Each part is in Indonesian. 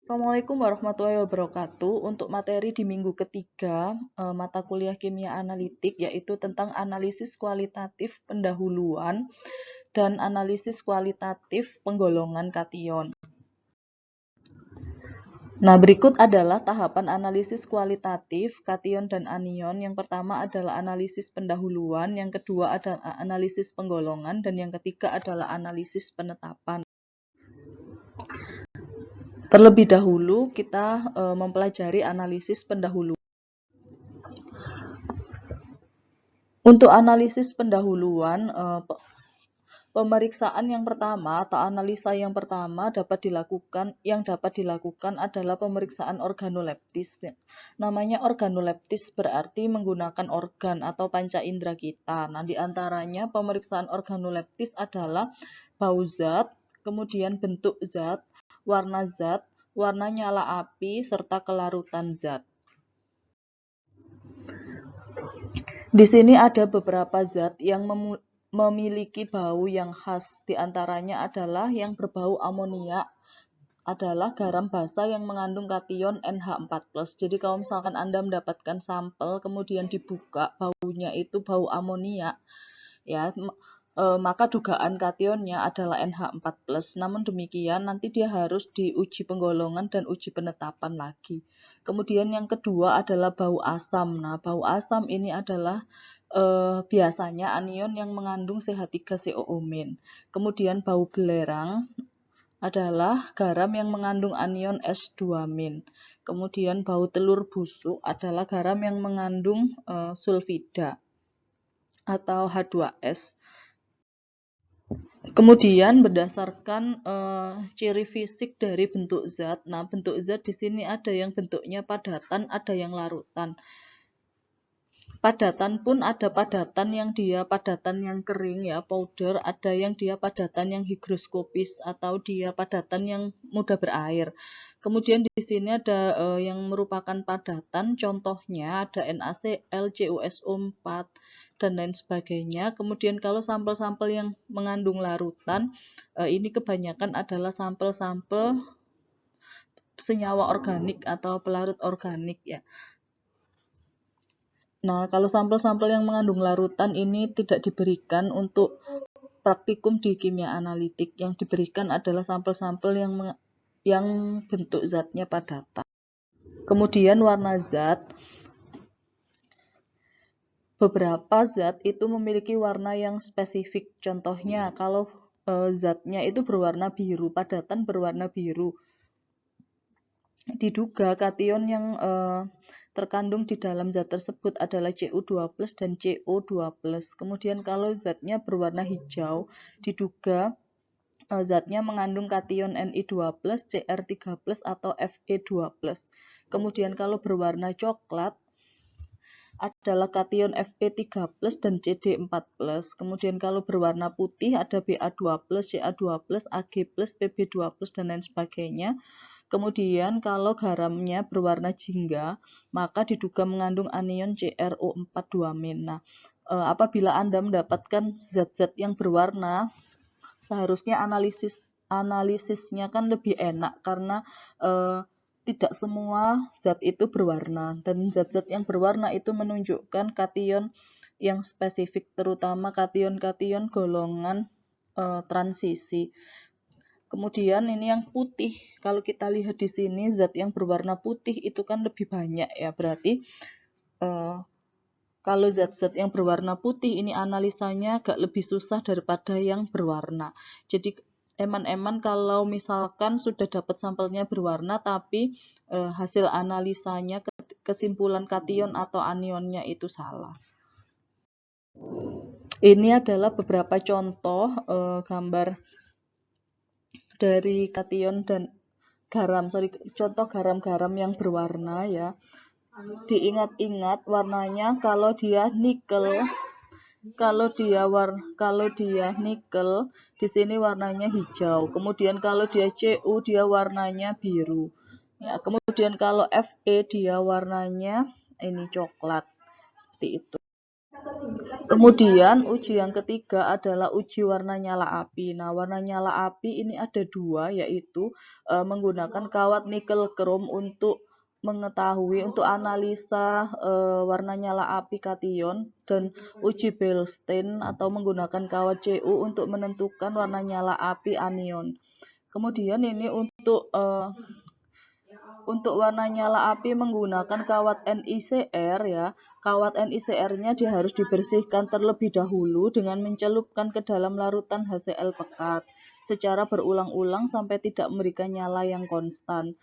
Assalamualaikum warahmatullahi wabarakatuh. Untuk materi di minggu ketiga mata kuliah kimia analitik yaitu tentang analisis kualitatif pendahuluan dan analisis kualitatif penggolongan kation. Nah, berikut adalah tahapan analisis kualitatif kation dan anion. Yang pertama adalah analisis pendahuluan, yang kedua adalah analisis penggolongan, dan yang ketiga adalah analisis penetapan. Terlebih dahulu kita mempelajari analisis pendahuluan. Untuk analisis pendahuluan, pemeriksaan yang pertama atau analisa yang pertama dapat dilakukan adalah pemeriksaan organoleptis. Namanya organoleptis berarti menggunakan organ atau panca indera kita. Nah, di antaranya pemeriksaan organoleptis adalah bau zat, kemudian bentuk zat, warna nyala api, serta kelarutan zat. Di sini ada beberapa zat yang memiliki bau yang khas. Di antaranya adalah yang berbau amoniak adalah garam basa yang mengandung kation NH4+. Jadi kalau misalkan Anda mendapatkan sampel kemudian dibuka baunya itu bau amoniak, ya maka dugaan kationnya adalah NH4+. Namun demikian nanti dia harus diuji penggolongan dan uji penetapan lagi. Kemudian yang kedua adalah bau asam. Nah, bau asam ini adalah biasanya anion yang mengandung CH3COO-. Kemudian bau belerang adalah garam yang mengandung anion S2-. Kemudian bau telur busuk adalah garam yang mengandung sulfida atau H2S. Kemudian berdasarkan ciri fisik dari bentuk zat. Nah, bentuk zat di sini ada yang bentuknya padatan, ada yang larutan. Padatan pun ada padatan yang dia padatan yang kering ya, powder, ada yang dia padatan yang higroskopis atau dia padatan yang mudah berair. Kemudian di sini ada yang merupakan padatan, contohnya ada NaCl, CuSO4 dan lain sebagainya. Kemudian kalau sampel-sampel yang mengandung larutan, ini kebanyakan adalah sampel-sampel senyawa organik atau pelarut organik ya. Nah, kalau sampel-sampel yang mengandung larutan ini tidak diberikan untuk praktikum di kimia analitik. Yang diberikan adalah sampel-sampel yang bentuk zatnya padatan. Kemudian warna zat. Beberapa zat itu memiliki warna yang spesifik. Contohnya, kalau zatnya itu berwarna biru, padatan berwarna biru, diduga kation yang terkandung di dalam zat tersebut adalah Cu2+ dan CO2+. Kemudian kalau zatnya berwarna hijau, diduga zatnya mengandung kation Ni2+, Cr3+, atau Fe2+. Kemudian kalau berwarna coklat, adalah kation Fe3+ dan Cd4+. Kemudian kalau berwarna putih ada Ba2+, Ca2+, Ag+, Pb2+, dan lain sebagainya. Kemudian kalau garamnya berwarna jingga, maka diduga mengandung anion CrO42-. Nah, apabila Anda mendapatkan zat-zat yang berwarna, seharusnya analisisnya kan lebih enak karena tidak semua zat itu berwarna, dan zat-zat yang berwarna itu menunjukkan kation yang spesifik, terutama kation-kation golongan transisi. Kemudian ini yang putih, kalau kita lihat di sini zat yang berwarna putih itu kan lebih banyak ya, berarti kalau zat-zat yang berwarna putih ini analisanya agak lebih susah daripada yang berwarna. Jadi eman-eman kalau misalkan sudah dapat sampelnya berwarna tapi hasil analisanya kesimpulan kation atau anionnya itu salah. Ini adalah beberapa contoh gambar dari kation dan contoh garam-garam yang berwarna ya. Diingat-ingat warnanya, kalau dia nikel, di sini warnanya hijau. Kemudian kalau dia Cu dia warnanya biru. Ya, kemudian kalau Fe dia warnanya ini coklat. Seperti itu. Kemudian uji yang ketiga adalah uji warna nyala api. Nah, warna nyala api ini ada dua, yaitu menggunakan kawat nikel krom untuk mengetahui, untuk analisa warna nyala api kation, dan uji Beilstein atau menggunakan kawat Cu untuk menentukan warna nyala api anion. Kemudian ini untuk warna nyala api menggunakan kawat NiCr ya. Kawat NiCr-nya harus dibersihkan terlebih dahulu dengan mencelupkan ke dalam larutan HCl pekat secara berulang-ulang sampai tidak memberikan nyala yang konstan.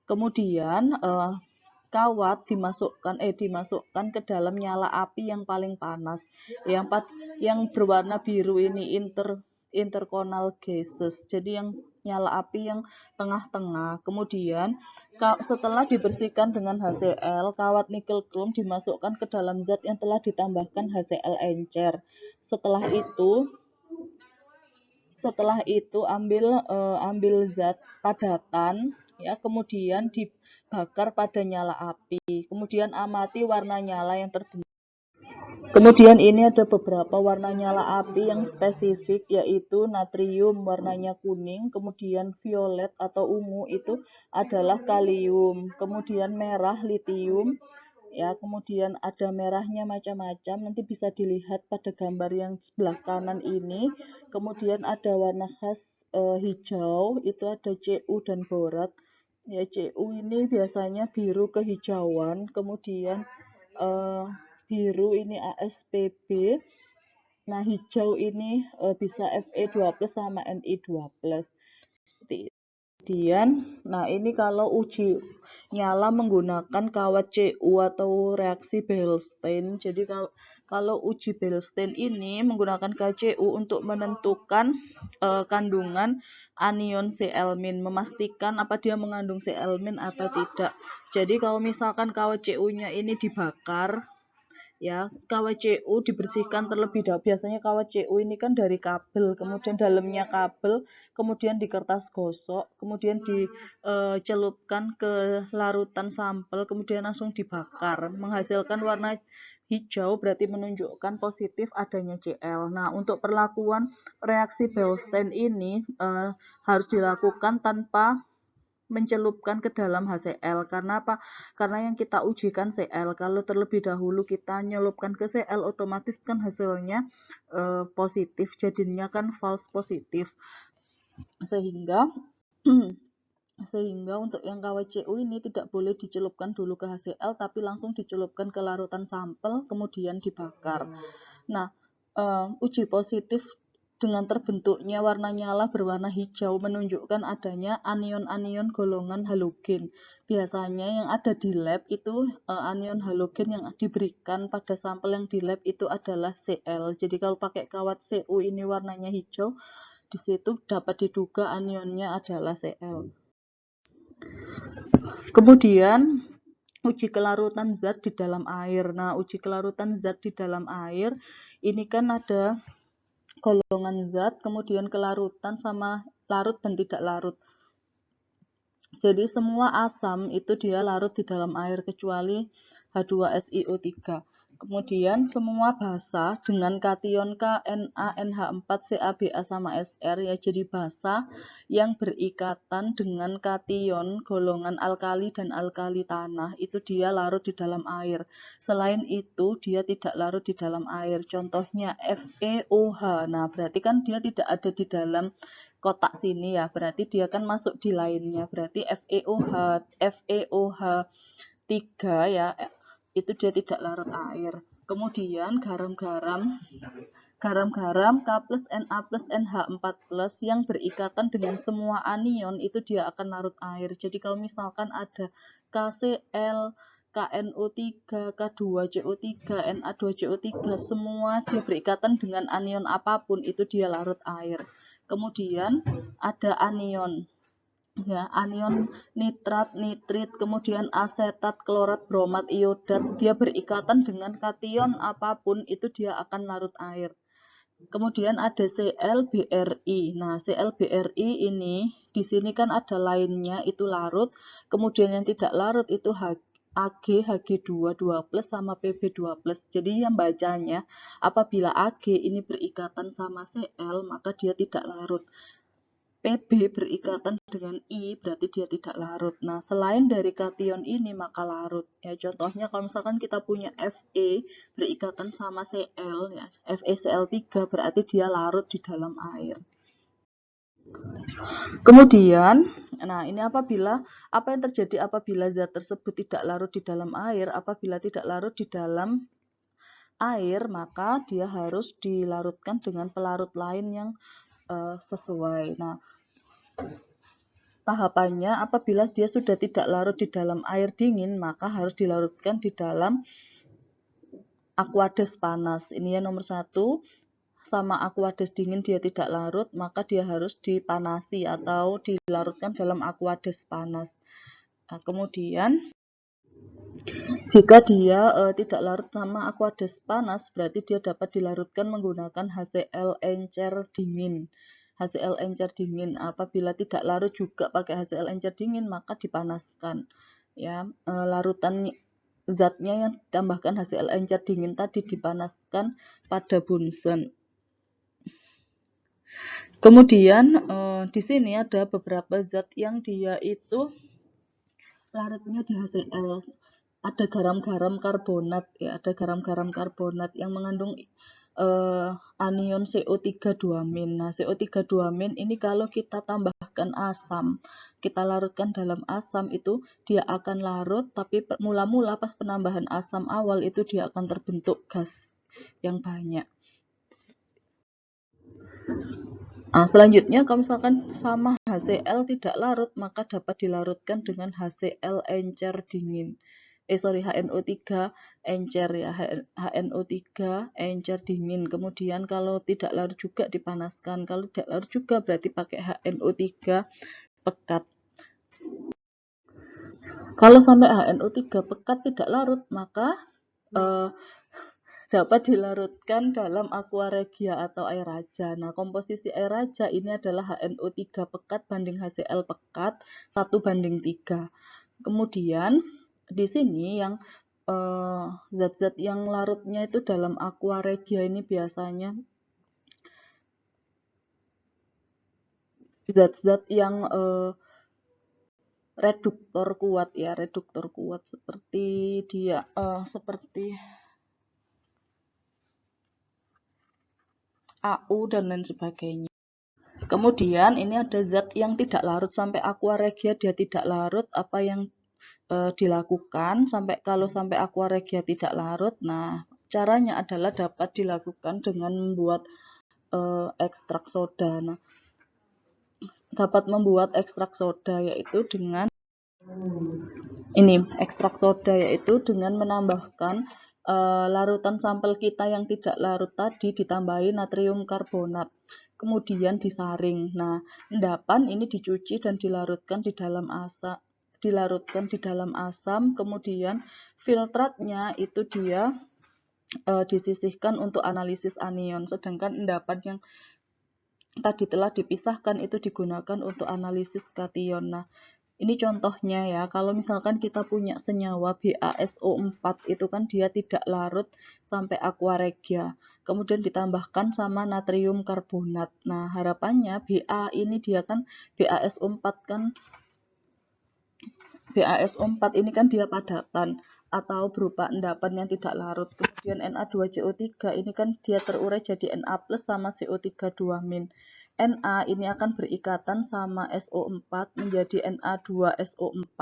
Kemudian kawat dimasukkan ke dalam nyala api yang paling panas, yang berwarna biru ini interconal gases. Jadi yang nyala api yang tengah-tengah. Kemudian setelah dibersihkan dengan HCl, kawat nikel krom dimasukkan ke dalam zat yang telah ditambahkan HCl encer. Setelah itu ambil zat padatan ya, kemudian dibakar pada nyala api. Kemudian amati warna nyala yang terbentuk. Kemudian ini ada beberapa warna nyala api yang spesifik, yaitu natrium warnanya kuning, kemudian violet atau ungu itu adalah kalium, kemudian merah litium, ya, kemudian ada merahnya macam-macam, nanti bisa dilihat pada gambar yang sebelah kanan ini. Kemudian ada warna khas hijau, itu ada Cu dan borat. Ya, Cu ini biasanya biru kehijauan, kemudian biru ini ASPB. Nah, hijau ini bisa Fe2+ sama Ni2+. Kemudian, nah ini kalau uji nyala menggunakan kawat Cu atau reaksi Beilstein. Jadi kalau uji Beilstein ini menggunakan KCu untuk menentukan kandungan anion Cl-, memastikan apa dia mengandung Cl- atau tidak. Jadi kalau misalkan kawat Cu-nya ini dibakar, ya, kawat Cu dibersihkan terlebih dahulu. Biasanya kawat Cu ini kan dari kabel, kemudian dalamnya kabel, kemudian di kertas gosok, kemudian dicelupkan ke larutan sampel, kemudian langsung dibakar, menghasilkan warna hijau, berarti menunjukkan positif adanya Cl. Nah, untuk perlakuan reaksi Beilstein ini harus dilakukan tanpa mencelupkan ke dalam HCl. Karena apa? Karena yang kita ujikan Cl. Kalau terlebih dahulu kita nyelupkan ke Cl, otomatis kan hasilnya positif, jadinya kan false positif. Sehingga untuk yang kawat Cu ini tidak boleh dicelupkan dulu ke HCl, tapi langsung dicelupkan ke larutan sampel, kemudian dibakar. Nah, uji positif dengan terbentuknya warna nyala berwarna hijau menunjukkan adanya anion-anion golongan halogen. Biasanya yang ada di lab itu anion halogen yang diberikan pada sampel yang di lab itu adalah Cl. Jadi kalau pakai kawat Cu ini warnanya hijau, di situ dapat diduga anionnya adalah Cl. Kemudian uji kelarutan zat di dalam air. Nah, uji kelarutan zat di dalam air ini kan ada golongan zat, kemudian kelarutan sama larut dan tidak larut. Jadi semua asam itu dia larut di dalam air kecuali H2SiO3. Kemudian semua basa dengan kation K, Na, NH4, CaBa sama Sr, ya, jadi basa yang berikatan dengan kation golongan alkali dan alkali tanah, itu dia larut di dalam air. Selain itu dia tidak larut di dalam air. Contohnya FeOH. Nah, berarti kan dia tidak ada di dalam kotak sini ya, berarti dia kan masuk di lainnya, berarti FeOH3 ya, itu dia tidak larut air. Kemudian garam-garam K plus Na plus NH4+ yang berikatan dengan semua anion itu dia akan larut air. Jadi kalau misalkan ada KCl, KNO3, K2CO3, Na2CO3, semua dia berikatan dengan anion apapun itu dia larut air. Kemudian ada anion, ya, anion nitrat, nitrit, kemudian asetat, klorat, bromat, iodat, dia berikatan dengan kation apapun itu dia akan larut air. Kemudian ada ClBrI. Nah, ClBrI ini di sini kan ada lainnya itu larut, kemudian yang tidak larut itu Ag Hg2 2+ sama Pb 2+. Jadi yang bacanya apabila Ag ini berikatan sama Cl maka dia tidak larut. Pb berikatan dengan I berarti dia tidak larut. Nah, selain dari kation ini maka larut. Ya, contohnya kalau misalkan kita punya Fe berikatan sama Cl ya, FeCl3 berarti dia larut di dalam air. Kemudian, nah ini apa yang terjadi apabila zat tersebut tidak larut di dalam air? Apabila tidak larut di dalam air, maka dia harus dilarutkan dengan pelarut lain yang sesuai. Nah, tahapannya apabila dia sudah tidak larut di dalam air dingin, maka harus dilarutkan di dalam aqueous panas. Ini ya nomor 1. Sama aqueous dingin dia tidak larut, maka dia harus dipanasi atau dilarutkan dalam aqueous panas. Nah, kemudian jika dia tidak larut sama aqueous panas, berarti dia dapat dilarutkan menggunakan HCl encer dingin. HCl encer dingin. Apabila tidak larut juga pakai HCl encer dingin, maka dipanaskan. Ya, larutan zatnya yang ditambahkan HCl encer dingin tadi dipanaskan pada Bunsen. Kemudian di sini ada beberapa zat yang dia itu larutnya di HCl. Ada garam-garam karbonat ya, ada garam-garam karbonat yang mengandung anion CO3-2-. Nah, CO3-2- ini kalau kita tambahkan asam, kita larutkan dalam asam itu dia akan larut, tapi mula-mula pas penambahan asam awal itu dia akan terbentuk gas yang banyak. Nah, selanjutnya kalau misalkan sama HCl tidak larut, maka dapat dilarutkan dengan HCl encer dingin. HNO3 encer ya, HNO3 encer dingin. Kemudian kalau tidak larut juga dipanaskan. Kalau tidak larut juga berarti pakai HNO3 pekat. Kalau sampai HNO3 pekat tidak larut, maka dapat dilarutkan dalam aqua regia atau air raja. Nah, komposisi air raja ini adalah HNO3 pekat banding HCl pekat 1:3. Kemudian di sini yang zat-zat yang larutnya itu dalam aqua regia ini biasanya zat-zat yang reduktor kuat ya, reduktor kuat seperti dia seperti AU dan lain sebagainya. Kemudian ini ada zat yang tidak larut sampai aqua regia dia tidak larut, apa yang dilakukan kalau sampai aqua regia tidak larut. Nah, caranya adalah dapat dilakukan dengan membuat ekstrak soda. Nah, dapat membuat ekstrak soda yaitu dengan menambahkan larutan sampel kita yang tidak larut tadi ditambahi natrium karbonat, kemudian disaring. Nah, endapan ini dicuci dan dilarutkan di dalam asam, kemudian filtratnya itu dia disisihkan untuk analisis anion, sedangkan endapan yang tadi telah dipisahkan itu digunakan untuk analisis kation. Nah, ini contohnya ya, kalau misalkan kita punya senyawa BaSO4 itu kan dia tidak larut sampai aqua regia, kemudian ditambahkan sama natrium karbonat. Nah, harapannya BaSO4 ini kan dia padatan atau berupa endapan yang tidak larut. Kemudian Na2CO3 ini kan dia terurai jadi Na+ sama CO3-2-. Na ini akan berikatan sama SO4 menjadi Na2SO4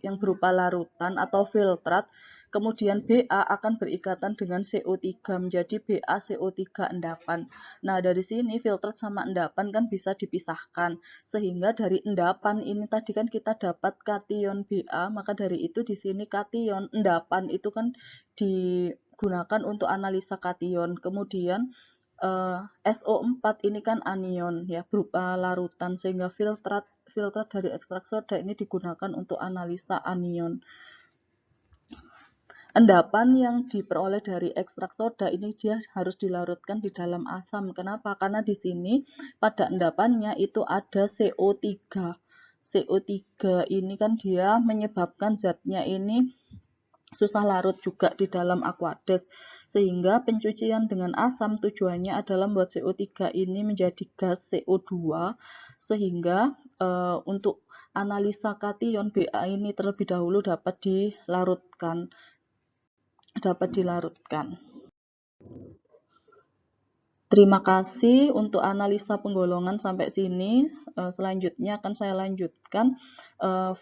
yang berupa larutan atau filtrat. Kemudian Ba akan berikatan dengan CO3 menjadi BaCO3 endapan. Nah, dari sini filtrat sama endapan kan bisa dipisahkan. Sehingga dari endapan ini tadi kan kita dapat kation Ba, maka dari itu di sini kation endapan itu kan digunakan untuk analisa kation. Kemudian SO4 ini kan anion ya, berupa larutan, sehingga filtrat dari ekstrak soda ini digunakan untuk analisa anion. Endapan yang diperoleh dari ekstrak soda ini dia harus dilarutkan di dalam asam. Kenapa? Karena di sini pada endapannya itu ada CO3. CO3 ini kan dia menyebabkan zatnya ini susah larut juga di dalam Aqueduct. Sehingga pencucian dengan asam tujuannya adalah membuat CO3 ini menjadi gas CO2, sehingga untuk analisa kation Ba ini terlebih dahulu dapat dilarutkan. Terima kasih untuk analisa penggolongan sampai sini. Selanjutnya akan saya lanjutkan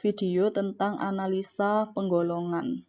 video tentang analisa penggolongan.